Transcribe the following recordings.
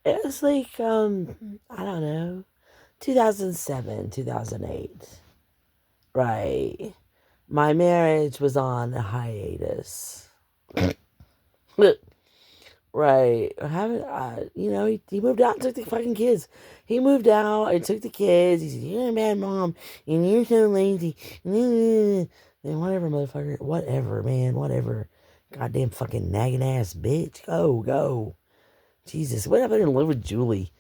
It was like, I don't know, 2007, 2008. Right. My marriage was on a hiatus. Right. I haven't, he moved out and took the fucking kids. He moved out and took the kids. He said, "You're a bad mom, and you're so lazy." Then whatever, motherfucker. Whatever, man. Whatever. Goddamn fucking nagging ass bitch. Go. Jesus. What happened to live with Julie?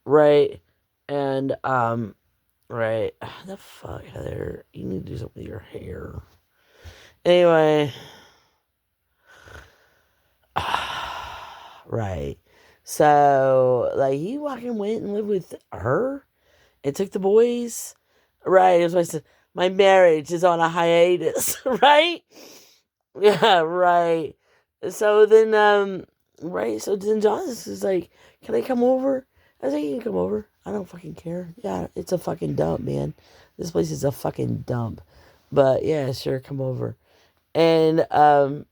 Right. And, right. The fuck, Heather. You need to do something with your hair. Anyway. Right. So, like, he fucking went and lived with her and took the boys. Right. That's why I said, my marriage is on a hiatus. Right? Yeah, right. So then, right. So then John is like, can I come over? I was like, you can come over. I don't fucking care. Yeah, it's a fucking dump, man. This place is a fucking dump. But yeah, sure, come over. And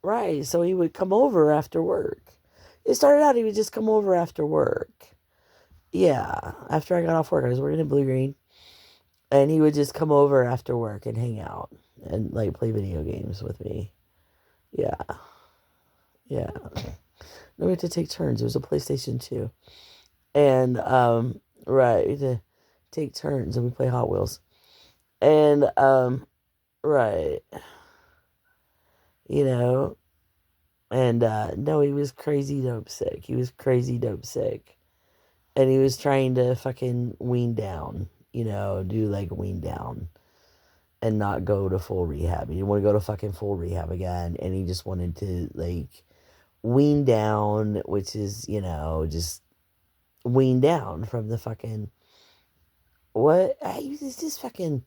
right, so he would come over after work. It started out he would just come over after work. Yeah, after I got off work, I was working at Blue Green, and he would just come over after work and hang out and like play video games with me. Yeah, yeah. No, we had to take turns. It was a PlayStation 2, and right, we had to take turns and we play Hot Wheels, and right, you know, and no, he was crazy dope sick. He was crazy dope sick. And he was trying to fucking wean down, do like wean down and not go to full rehab. He didn't want to go to fucking full rehab again. And he just wanted to like wean down, which is, just wean down from the fucking, what? He's just fucking,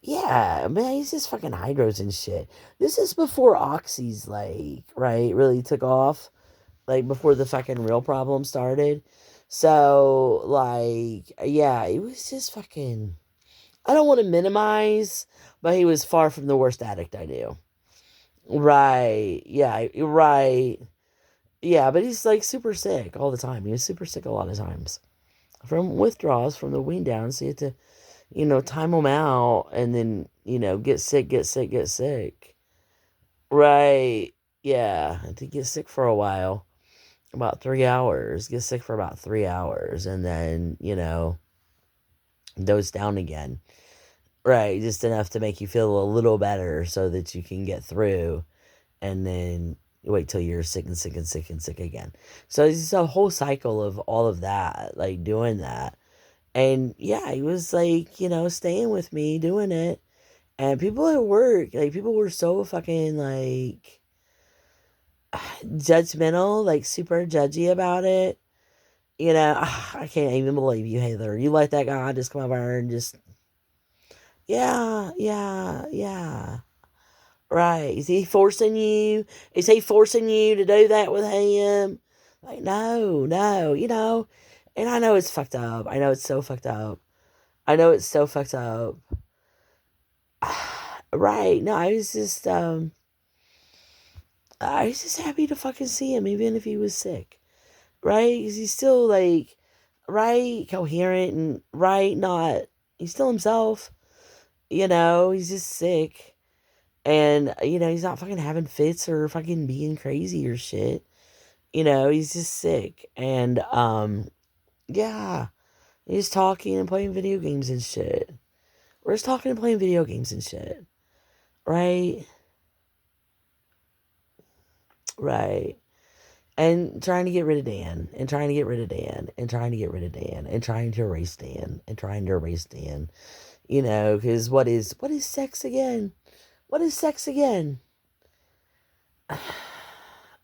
yeah, man, he's just fucking hydros and shit. This is before Oxy's like, right, really took off. Like before the fucking real problem started. So, like, yeah, it was just fucking. I don't want to minimize, but he was far from the worst addict I knew. Right. Yeah. Right. Yeah, but he's like super sick all the time. He was super sick a lot of times from withdrawals from the wean down. So you have to, time him out and then, get sick, get sick, get sick. Right. Yeah. To get sick for a while. About 3 hours, get sick for about 3 hours, and then, doze down again. Right, just enough to make you feel a little better so that you can get through, and then wait till you're sick and sick and sick and sick again. So it's just a whole cycle of all of that, like doing that. And yeah, he was like, staying with me, doing it. And people at work, like, people were so fucking, like, judgmental, like, super judgy about it. I can't even believe you, Heather. You let that guy just come over and just, yeah, yeah, yeah. Right. Is he forcing you? Is he forcing you to do that with him? Like, no, no, and I know it's fucked up. I know it's so fucked up. I know it's so fucked up. Right. No, I was just happy to fucking see him, even if he was sick. Right? 'Cause he's still like, right, coherent and right, not, he's still himself. He's just sick. And, he's not fucking having fits or fucking being crazy or shit. He's just sick. And, yeah, he's talking and playing video games and shit. We're just talking and playing video games and shit. Right? Right. And trying to get rid of Dan, and trying to get rid of Dan, and trying to get rid of Dan, and trying to erase Dan, and trying to erase Dan. Because what is sex again? What is sex again?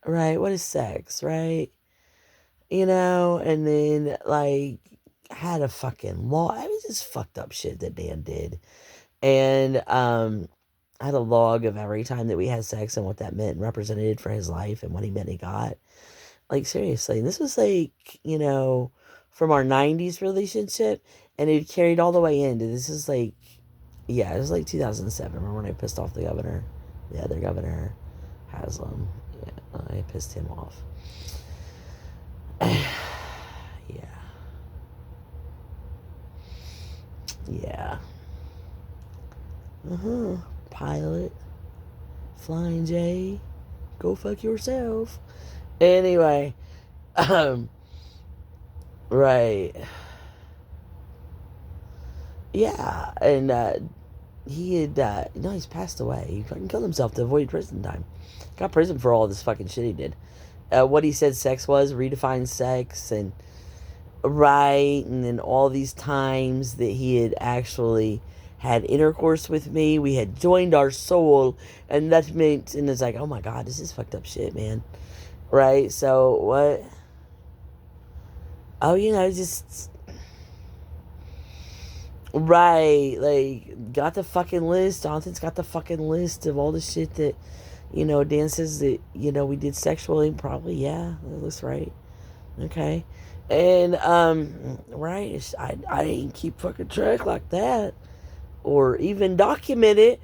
Right? What is sex? Right? And then like had a fucking law. I was just fucked up shit that Dan did, and I had a log of every time that we had sex and what that meant and represented for his life and what he meant he got. Like, seriously, this was like, from our 90s relationship, and it carried all the way into this is like, yeah, it was like 2007. Remember when I pissed off the governor? The other governor, Haslam. Yeah, I pissed him off. Yeah. Pilot. Flying J. Go fuck yourself. Anyway. Right. Yeah. And, he had, he's passed away. He fucking killed himself to avoid prison time. Got prison for all this fucking shit he did. What he said sex was, redefined sex, and right, and then all these times that he had actually had intercourse with me, we had joined our soul, and that meant, and it's like, oh my god, this is fucked up shit, man. Right? So, what? Oh, just right, like, got the fucking list. Jonathan's got the fucking list of all the shit that, Dan says that, we did sexually. Probably, yeah, that looks right. Okay. And, right, I didn't keep fucking track like that. Or even document it.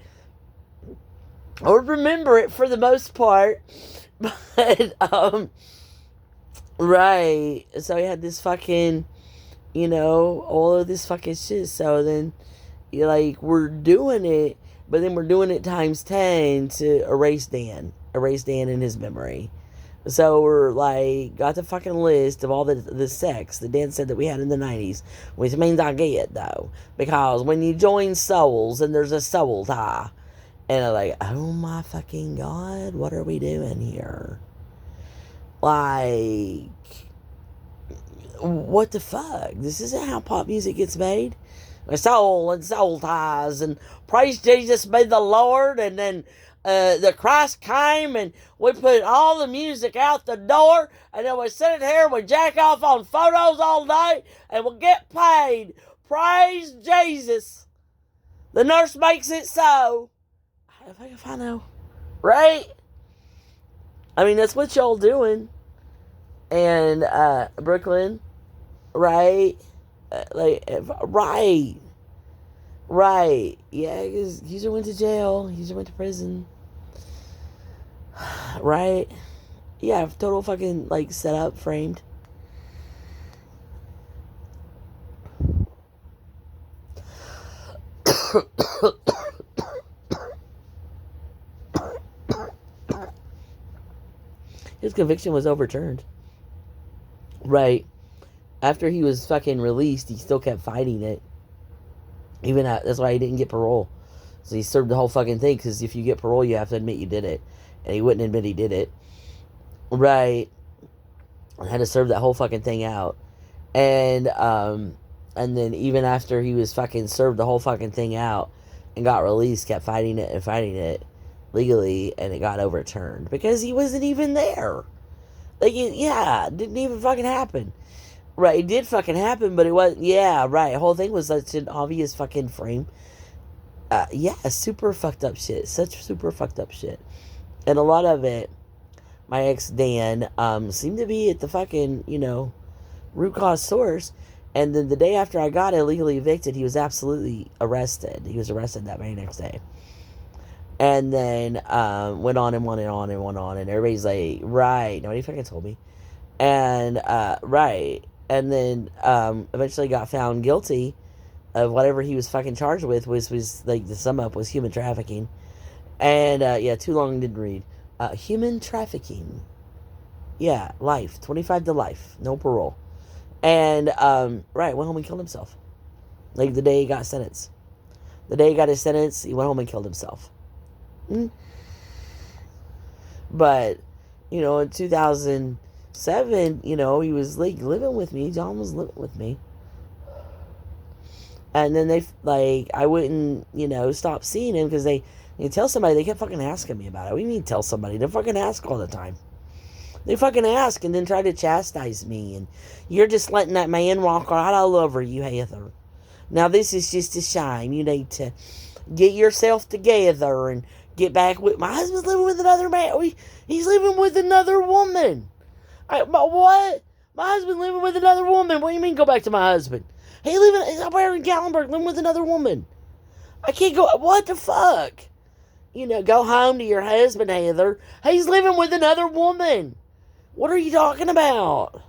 Or remember it for the most part. But, right. So he had this fucking, all of this fucking shit. So then, we're doing it, but then we're doing it times 10 to erase Dan in his memory. So we're got the fucking list of all the sex that Dan said that we had in the 90s, which means I get though, because when you join souls and there's a soul tie, and I'm like, oh my fucking god, what are we doing here? What the fuck? This isn't how pop music gets made. Soul and soul ties and praise Jesus be the Lord, and then the Christ came and we put all the music out the door, and then we sit here and we jack off on photos all day and we'll get paid. Praise Jesus. The nurse makes it so. If I know. Right? I mean, that's what y'all doing. And Brooklyn, right? Right. Right. Yeah, because user went to jail. User went to prison. Right? Yeah, total fucking, set up, framed. His conviction was overturned. Right. After he was fucking released, he still kept fighting it. Even that's why he didn't get parole. So he served the whole fucking thing, because if you get parole, you have to admit you did it. And he wouldn't admit he did it. Right. I had to serve that whole fucking thing out. And then even after he was fucking served the whole fucking thing out and got released, kept fighting it legally, and it got overturned. Because he wasn't even there. It didn't even fucking happen. Right, it did fucking happen, but it wasn't, yeah, right, the whole thing was such an obvious fucking frame. Super fucked up shit. Such super fucked up shit. And a lot of it, my ex Dan, seemed to be at the fucking, root cause source. And then the day after I got illegally evicted, he was absolutely arrested. He was arrested that very next day. And then went on and went on and went on, and everybody's like, right, nobody fucking told me. And right. And then eventually got found guilty of whatever he was fucking charged with, was the sum up was human trafficking. And too long, didn't read. Human trafficking. Yeah, life. 25 to life. No parole. And right, went home and killed himself. The day he got sentenced. The day he got his sentence, he went home and killed himself. But, in 2007, he was living with me. John was living with me. And then I wouldn't, stop seeing him, because they tell somebody, they kept fucking asking me about it. What do you mean tell somebody? They fucking ask all the time. They fucking ask and then try to chastise me. And you're just letting that man walk right all over you, Heather. Now this is just a shame. You need to get yourself together and get back with... My husband's living with another man. He's living with another woman. What? My husband living with another woman. What do you mean go back to my husband? He's up there in Gallenberg living with another woman. I can't go... What the fuck? Go home to your husband, Heather. He's living with another woman. What are you talking about?